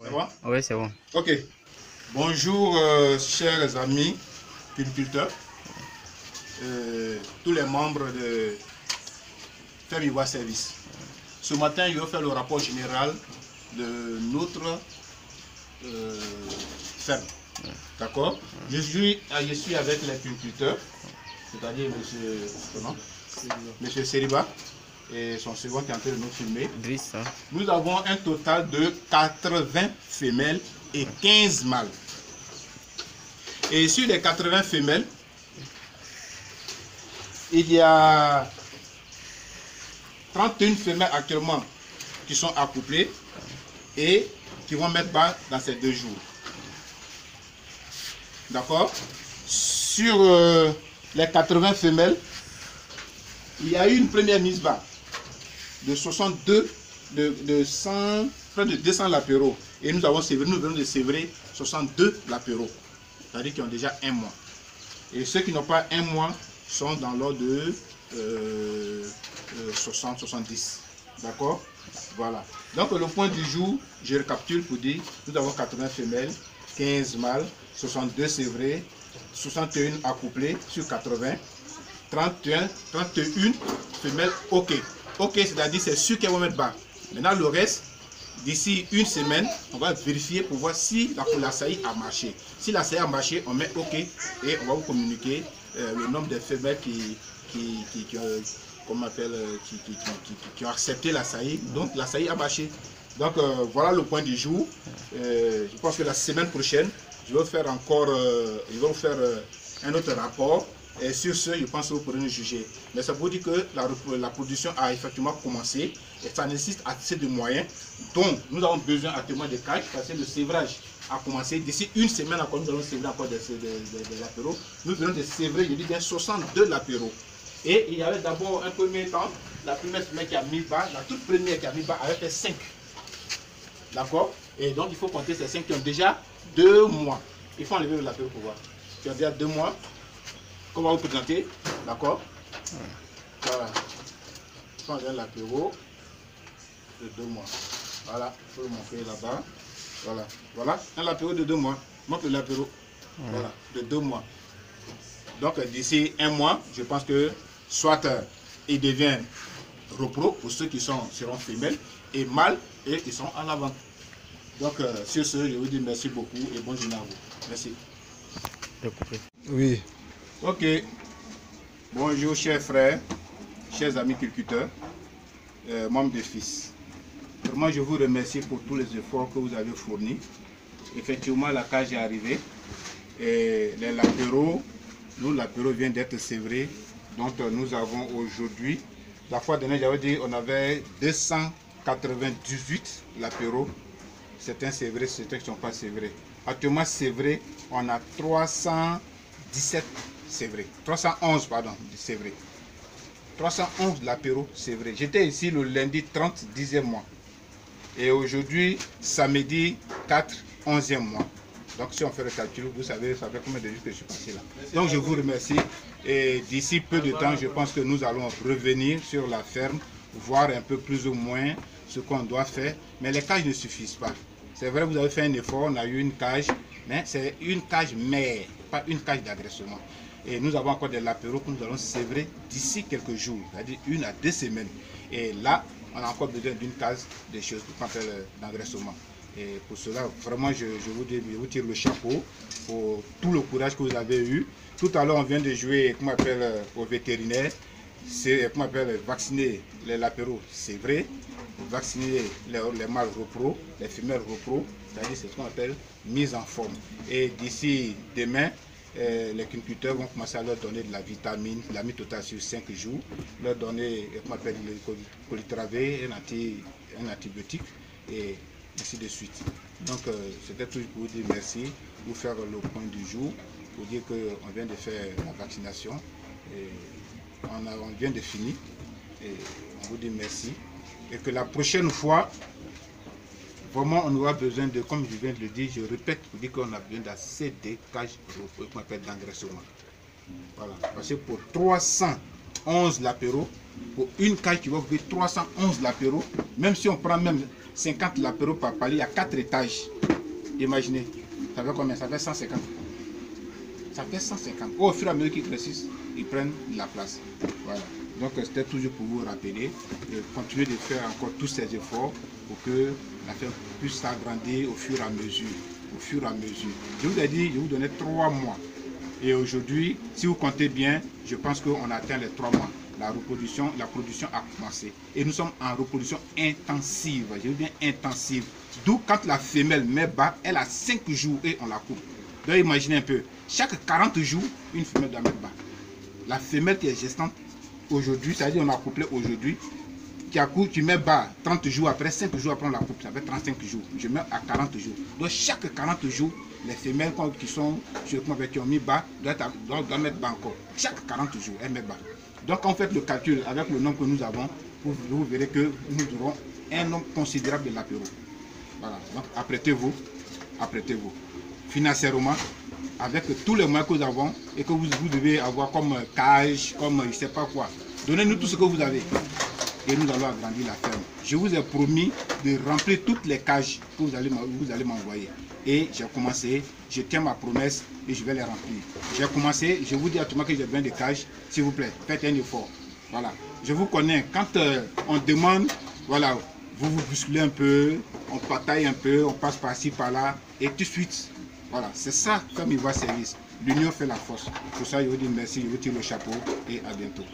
C'est bon? Oui, c'est bon. Ok. Bonjour, chers amis cultivateurs, tous les membres de Ferme Ivoire Service. Ce matin, je vais faire le rapport général de notre ferme. D'accord? Je suis avec les cultivateurs, c'est-à-dire monsieur Seriba et son second qui est en train de nous filmer. Nous avons un total de 80 femelles et 15 mâles. Et sur les 80 femelles, il y a 31 femelles actuellement qui sont accouplées et qui vont mettre bas dans ces 2 jours. D'accord? Sur les 80 femelles, il y a eu une première mise bas de 62, près de 200 lapéros. Et nous venons de sévrer 62 lapéros. C'est-à-dire qu'ils ont déjà 1 mois. Et ceux qui n'ont pas 1 mois sont dans l'ordre de 60-70. D'accord? Voilà. Donc le point du jour, je récapitule pour dire, nous avons 80 femelles, 15 mâles, 62 sévrés, 61 accouplés sur 80, 31 femelles OK. OK, c'est-à-dire c'est sûr qu'elles vont mettre bas. Maintenant le reste, d'ici une semaine, on va vérifier pour voir si la saillie a marché. Si la saillie a marché, on met OK et on va vous communiquer le nombre de femelles qui ont accepté la saillie. Donc la saillie a marché. Donc voilà le point du jour. Je pense que la semaine prochaine, je vais faire encore un autre rapport. Et sur ce, je pense que vous pourrez nous juger. Mais ça veut dire que la production a effectivement commencé et ça nécessite assez de moyens. Donc, nous avons besoin actuellement de cages parce que le sévrage a commencé. D'ici une semaine encore, nous allons sévrer encore des lapéros. Nous venons de sévrer, je dis bien 62 lapéros. Et il y avait d'abord un premier temps, la première femelle qui a mis bas, la toute première qui a mis bas avait fait 5. D'accord? Et donc, il faut compter ces 5 qui ont déjà 2 mois. Il faut enlever le lapéro pour voir. Qui ont déjà 2 mois. On va vous présenter, d'accord? Voilà. Je prends un lapéro de 2 mois. Voilà, il faut le montrer là-bas. Voilà, voilà, un lapéro de 2 mois. Montre le lapéro. Voilà, de 2 mois. Donc d'ici 1 mois, je pense que soit il devient repro pour ceux qui seront femelles et mâles et qui sont en avant. Donc sur ce, je vous dis merci beaucoup et bonne journée à vous. Merci. Oui. Ok. Bonjour chers frères, chers amis cultivateurs, membres de FIS. Vraiment, je vous remercie pour tous les efforts que vous avez fournis. Effectivement, la cage est arrivée. Et les lapéros, nous, lapéros vient d'être sévrés. Donc, nous avons aujourd'hui, la fois dernière, j'avais dit, on avait 298 lapéros. Certains sévrés, certains qui ne sont pas sévrés. Actuellement, sévrés, on a 317 sévrés. 311, pardon, sévrés. 311 lapéros sévrés. J'étais ici le lundi 30, 10e mois. Et aujourd'hui, samedi 4, 11e mois. Donc si on fait le calcul, vous savez, ça fait combien de jours que je suis passé là. Donc je vous remercie. Et d'ici peu de temps, je pense que nous allons revenir sur la ferme, voir un peu plus ou moins ce qu'on doit faire. Mais les cages ne suffisent pas. C'est vrai, vous avez fait un effort, on a eu une cage, mais c'est une cage mère, pas une cage d'agressement. Et nous avons encore des lapéros que nous allons sévrer d'ici quelques jours, c'est-à-dire 1 à 2 semaines. Et là, on a encore besoin d'une case de choses pour faire d'engraissement. Et pour cela, vraiment, je vous tire le chapeau pour tout le courage que vous avez eu. Tout à l'heure, on vient de jouer, comment on appelle, au vétérinaire, comment on appelle, vacciner les lapéros, c'est vrai. Vacciner les mâles repro, les femelles repro, c'est-à-dire c'est ce qu'on appelle mise en forme. Et d'ici demain, les cultivateurs vont commencer à leur donner de la vitamine, la mise totale sur 5 jours, leur donner, comment on appelle, le colitravé, un antibiotique, et ainsi de suite. Donc c'était tout pour vous dire merci, vous faire le point du jour, pour dire qu'on vient de faire la vaccination, et on vient de finir, et on vous dit merci. Et que la prochaine fois, vraiment on aura besoin de, comme je viens de le dire, je répète pour dire qu'on a besoin d'assez de cages d'engraissement. Voilà, parce que pour 300 11 lapéraux. Pour une cage qui va occuper 311 lapéraux. Même si on prend même 50 lapéraux par palier, il y a 4 étages. Imaginez, ça fait combien? Ça fait 150. Ça fait 150. Au fur et à mesure qu'ils grossissent, ils prennent de la place. Voilà. Donc c'était toujours pour vous rappeler de continuer de faire encore tous ces efforts pour que la ferme puisse s'agrandir au fur et à mesure. Au fur et à mesure. Je vous ai dit, je vous donnais 3 mois. Et aujourd'hui, si vous comptez bien, je pense qu'on a atteint les 3 mois. La production a commencé. Et nous sommes en reproduction intensive. Je veux bien intensive. D'où quand la femelle met bas, elle a 5 jours et on la coupe. Donc imaginez un peu, chaque 40 jours, une femelle doit mettre bas. La femelle qui est gestante aujourd'hui, c'est-à-dire on a couplé aujourd'hui, qui met bas 30 jours après, 5 jours après on la coupe, ça fait 35 jours. Je mets à 40 jours. Donc chaque 40 jours, les femelles qui ont mis bas doivent mettre bas encore. Chaque 40 jours, elles mettent bas. Donc quand vous faites le calcul avec le nombre que nous avons, vous verrez que nous aurons un nombre considérable de lapéraux. Voilà, donc apprêtez-vous, apprêtez-vous. Financièrement, avec tous les moyens que nous avons et que vous devez avoir comme cage, comme je ne sais pas quoi. Donnez-nous tout ce que vous avez et nous allons agrandir la ferme. Je vous ai promis de remplir toutes les cages que vous allez m'envoyer. Et j'ai commencé, je tiens ma promesse et je vais les remplir. J'ai commencé, je vous dis à tout le monde que j'ai besoin de cages, s'il vous plaît, faites un effort. Voilà, je vous connais, quand on demande, voilà, vous vous bousculez un peu, on bataille un peu, on passe par-ci, par-là, et tout de suite, voilà, c'est ça comme il va service. L'union fait la force. Pour ça, je vous dis merci, je vous tire le chapeau et à bientôt.